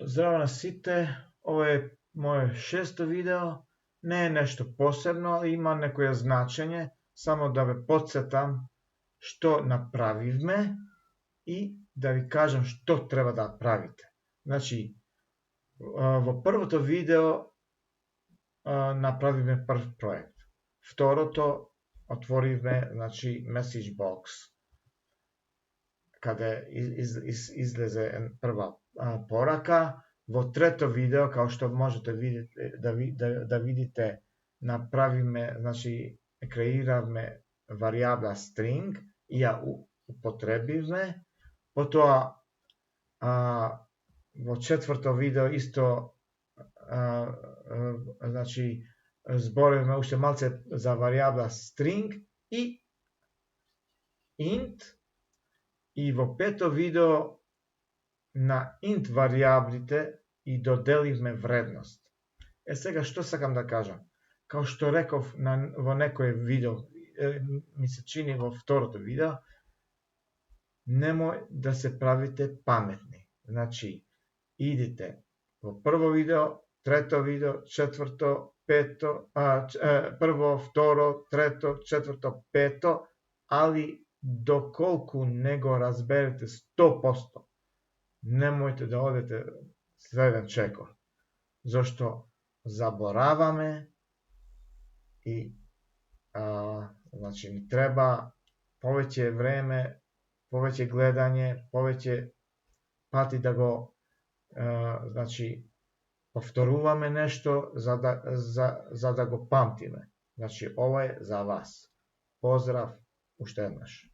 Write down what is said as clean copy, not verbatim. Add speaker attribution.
Speaker 1: Здраво на сите, ова е моје 6-то видео, не е нешто посебно, има некоја значење, само да ве потсетам што направивме и да ви кажам што треба да правите. Значи, во првото видео направивме прв проект. Второто, отворивме, значи, message box, каде излезе прва порака. Во трето видео, као што можете да видите, направиме, значи, креиравме варијабла string и ја употребивме. Потоа, во четврто видео исто, значи, зборивме уште малце за варијабла string и int, и во пето видео на int варијаблите и доделивме вредност. Сега што сакам да кажам? Као што реков во некој видео, ми се чини во второто видео, немој да се правите паметни. Значи, идите во прво видео, трето видео, четврто, пето, прво, второ, трето, четврто, пето, али доколку не го разберете 100%, немојте да одете следен чекор, зашто забораваме и значи ни треба повеќе време, повеќе гледање, повеќе пати да го значи повторуваме нешто за да го памтиме. Значи ова е за вас. Поздрав уште еднаш.